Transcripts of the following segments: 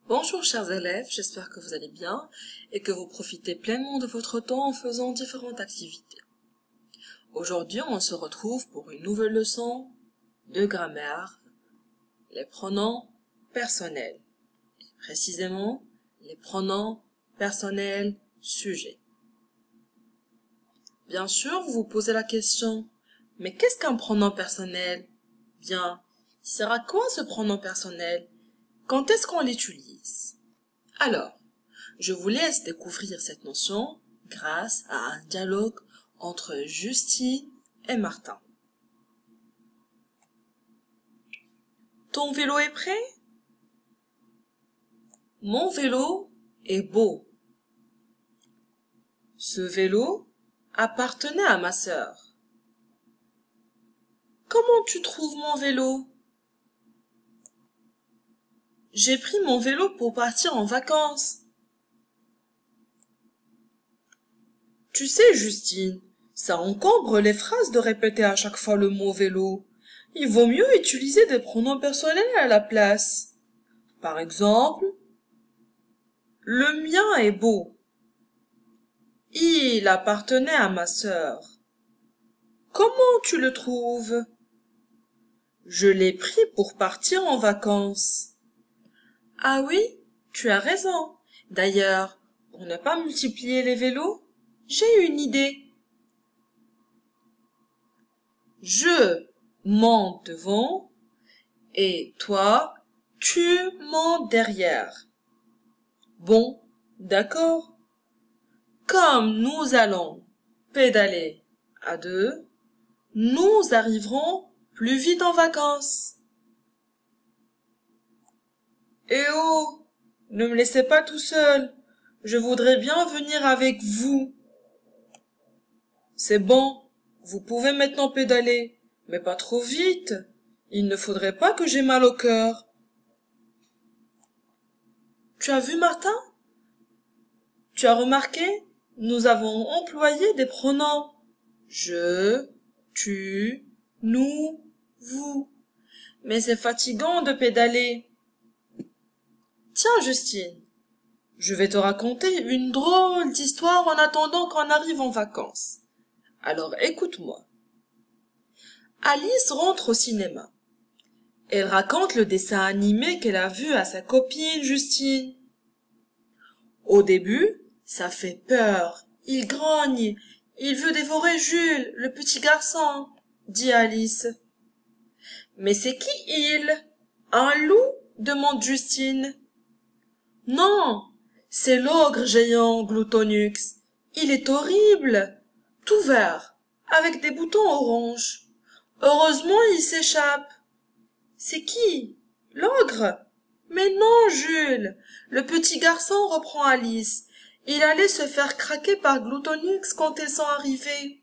Bonjour chers élèves, j'espère que vous allez bien et que vous profitez pleinement de votre temps en faisant différentes activités. Aujourd'hui, on se retrouve pour une nouvelle leçon de grammaire, les pronoms personnels, et précisément les pronoms personnels sujets. Bien sûr, vous vous posez la question, mais qu'est-ce qu'un pronom personnel? Bien, il sert à quoi ce pronom personnel? Quand est-ce qu'on l'utilise? Alors, je vous laisse découvrir cette notion grâce à un dialogue entre Justine et Martin. Ton vélo est prêt? Mon vélo est beau. Ce vélo appartenait à ma sœur. Comment tu trouves mon vélo? J'ai pris mon vélo pour partir en vacances. Tu sais, Justine, ça encombre les phrases de répéter à chaque fois le mot vélo. Il vaut mieux utiliser des pronoms personnels à la place. Par exemple, le mien est beau. Il appartenait à ma sœur. Comment tu le trouves? Je l'ai pris pour partir en vacances. Ah oui, tu as raison. D'ailleurs, pour ne pas multiplier les vélos, j'ai une idée. Je monte devant et toi, tu montes derrière. Bon, d'accord. Comme nous allons pédaler à deux, nous arriverons plus vite en vacances. Eh oh, ne me laissez pas tout seul. Je voudrais bien venir avec vous. C'est bon, vous pouvez maintenant pédaler, mais pas trop vite. Il ne faudrait pas que j'aie mal au cœur. Tu as vu, Martin? Tu as remarqué? Nous avons employé des pronoms. Je, tu, nous, vous. Mais c'est fatigant de pédaler. Tiens, Justine, je vais te raconter une drôle d'histoire en attendant qu'on arrive en vacances. Alors écoute-moi. Alice rentre au cinéma. Elle raconte le dessin animé qu'elle a vu à sa copine Justine. Au début, ça fait peur. Il grogne. Il veut dévorer Jules, le petit garçon, dit Alice. Mais c'est qui il? Un loup? Demande Justine. Non, c'est l'ogre géant Gloutonux. Il est horrible, tout vert, avec des boutons orange. Heureusement, il s'échappe. C'est qui? L'ogre? Mais non, Jules. Le petit garçon reprend Alice. Il allait se faire craquer par Gloutonux quand elles sont arrivées.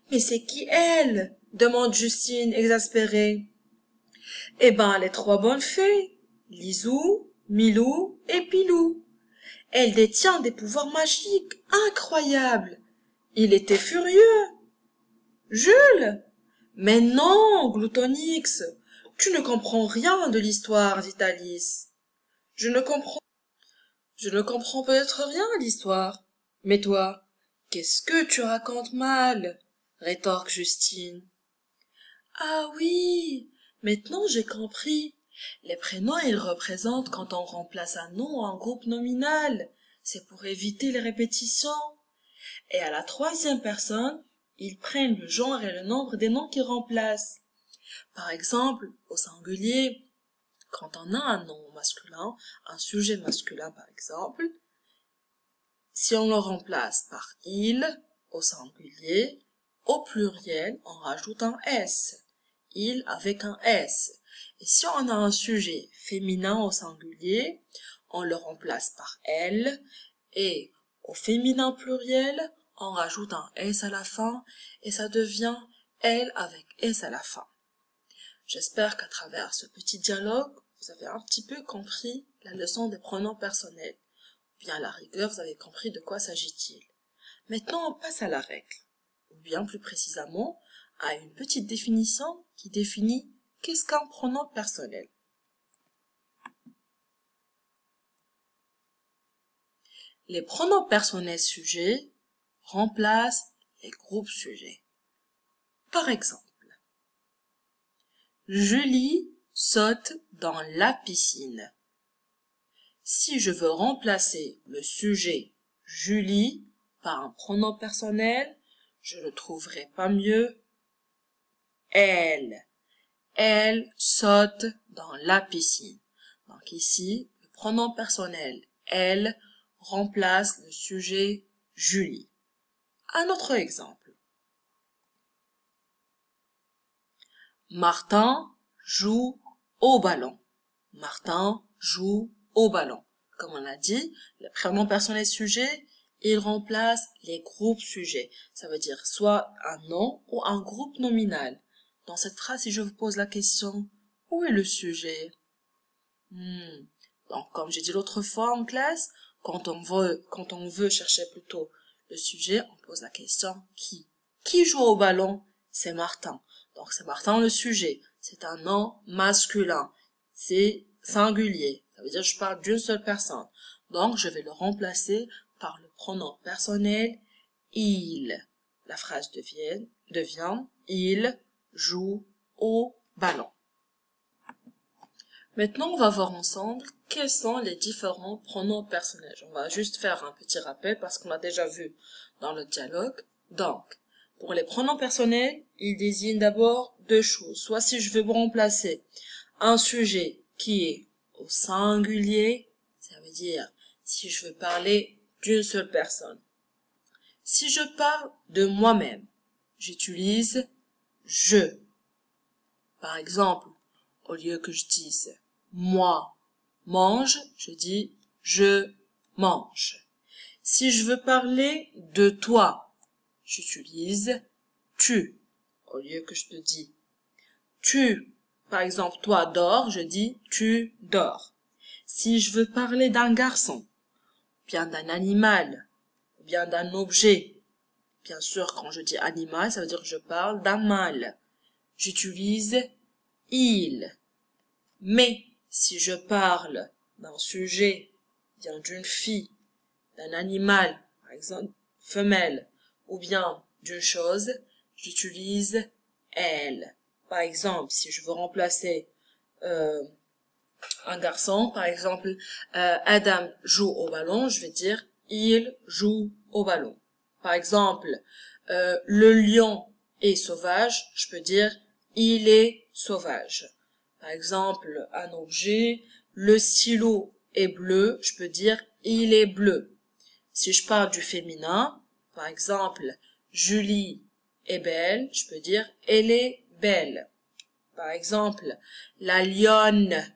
Mais c'est qui elle? Demande Justine, exaspérée. Eh ben, les trois bonnes fées. Lisou, Milou et Pilou. Elle détient des pouvoirs magiques incroyables. Il était furieux. Jules? Mais non, Gloutonix, tu ne comprends rien de l'histoire, dit Alice. Je ne comprends peut-être rien à l'histoire. Mais toi, qu'est-ce que tu racontes mal? Rétorque Justine. Ah oui, maintenant j'ai compris. Les prénoms, ils représentent quand on remplace un nom en groupe nominal. C'est pour éviter les répétitions. Et à la troisième personne, ils prennent le genre et le nombre des noms qu'ils remplacent. Par exemple, au singulier, quand on a un nom masculin, un sujet masculin par exemple, si on le remplace par il au singulier, au pluriel, on rajoute un s. Il avec un s. Et si on a un sujet féminin au singulier, on le remplace par elle. Et au féminin pluriel, on rajoute un s à la fin et ça devient elle avec s à la fin. J'espère qu'à travers ce petit dialogue, vous avez un petit peu compris la leçon des pronoms personnels. Bien à la rigueur, vous avez compris de quoi s'agit-il. Maintenant, on passe à la règle, ou bien plus précisément, à une petite définition qui définit qu'est-ce qu'un pronom personnel. Les pronoms personnels sujets remplacent les groupes sujets. Par exemple, Julie saute dans la piscine. Si je veux remplacer le sujet Julie par un pronom personnel, je ne trouverai pas mieux elle. Elle saute dans la piscine. Donc ici, le pronom personnel elle remplace le sujet Julie. Un autre exemple. Martin joue au ballon. Martin joue au ballon. Comme on l'a dit, le pronom personnel sujet, il remplace les groupes sujets. Ça veut dire soit un nom ou un groupe nominal. Dans cette phrase, si je vous pose la question, où est le sujet? Donc, comme j'ai dit l'autre fois en classe, quand on veut chercher plutôt le sujet, on pose la question qui? Qui joue au ballon? C'est Martin. Donc, c'est Martin le sujet. C'est un nom masculin. C'est singulier. Ça veut dire que je parle d'une seule personne. Donc, je vais le remplacer par le pronom personnel il. La phrase devient il joue au ballon. Maintenant, on va voir ensemble quels sont les différents pronoms personnels. On va juste faire un petit rappel parce qu'on l'a déjà vu dans le dialogue. Donc, pour les pronoms personnels, ils désignent d'abord deux choses. Soit si je veux remplacer un sujet qui est au singulier, ça veut dire si je veux parler d'une seule personne. Si je parle de moi-même, j'utilise je. Par exemple, au lieu que je dise moi mange, je dis je mange. Si je veux parler de toi, j'utilise tu. Au lieu que je te dis tu, par exemple, toi dors, je dis tu dors. Si je veux parler d'un garçon, bien d'un animal, bien d'un objet, bien sûr, quand je dis animal, ça veut dire que je parle d'un mâle. J'utilise il. Mais si je parle d'un sujet, bien d'une fille, d'un animal, par exemple femelle, ou bien d'une chose, j'utilise elle. Par exemple, si je veux remplacer un garçon, par exemple, Adam joue au ballon, je vais dire il joue au ballon. Par exemple, le lion est sauvage, je peux dire il est sauvage. Par exemple, un objet, le stylo est bleu, je peux dire il est bleu. Si je parle du féminin, par exemple, Julie est belle, je peux dire elle est belle. Par exemple, la lionne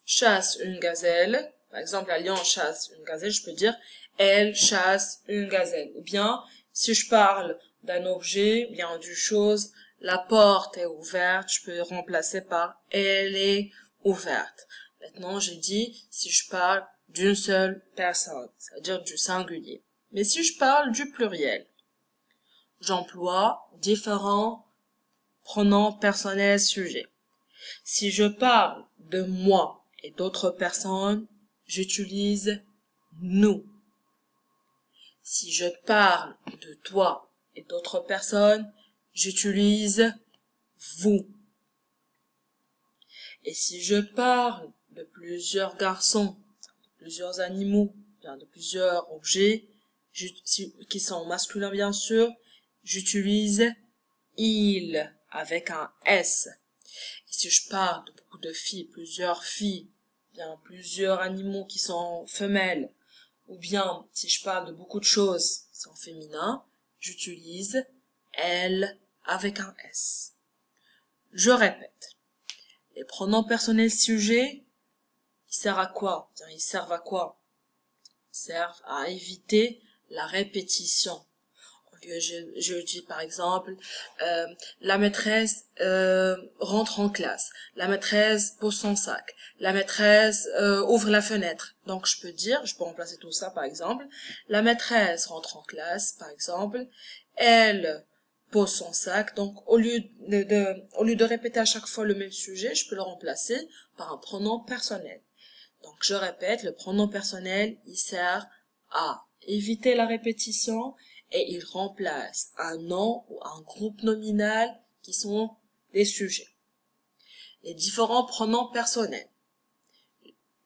chasse une gazelle. Par exemple, la lionne chasse une gazelle, je peux dire elle chasse une gazelle. Ou bien, si je parle d'un objet, bien d'une chose, la porte est ouverte, je peux remplacer par elle est ouverte. Maintenant, j'ai dit si je parle d'une seule personne, c'est-à-dire du singulier. Mais si je parle du pluriel, j'emploie différents pronoms personnels sujets. Si je parle de moi et d'autres personnes, j'utilise nous. Si je parle de toi et d'autres personnes, j'utilise vous. Et si je parle de plusieurs garçons, de plusieurs animaux, de plusieurs objets, qui sont masculins bien sûr, j'utilise il avec un S. Et si je parle de beaucoup de filles, bien plusieurs animaux qui sont femelles, ou bien si je parle de beaucoup de choses qui sont féminins, j'utilise elle avec un S. Je répète. Les pronoms personnels sujets, ils servent à quoi? Ils servent à quoi? Ils servent à éviter la répétition. Je dis par exemple, la maîtresse rentre en classe, la maîtresse pose son sac, la maîtresse ouvre la fenêtre. Donc je peux remplacer tout ça par exemple, la maîtresse rentre en classe par exemple, elle pose son sac. Donc au lieu de répéter à chaque fois le même sujet, je peux le remplacer par un pronom personnel. Donc, je répète, le pronom personnel, il sert à éviter la répétition et il remplace un nom ou un groupe nominal qui sont des sujets. Les différents pronoms personnels.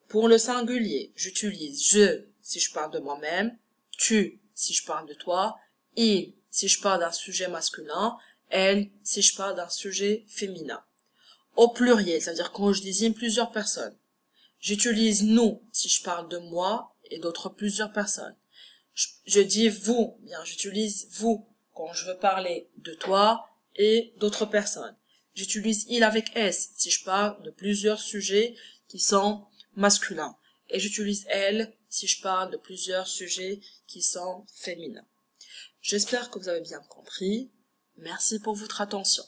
Pour le singulier, j'utilise je si je parle de moi-même, tu si je parle de toi, il si je parle d'un sujet masculin, elle si je parle d'un sujet féminin. Au pluriel, c'est-à-dire quand je désigne plusieurs personnes. J'utilise nous si je parle de moi et d'autres plusieurs personnes. Je dis vous, bien j'utilise vous quand je veux parler de toi et d'autres personnes. J'utilise il avec s si je parle de plusieurs sujets qui sont masculins. Et j'utilise elle si je parle de plusieurs sujets qui sont féminins. J'espère que vous avez bien compris. Merci pour votre attention.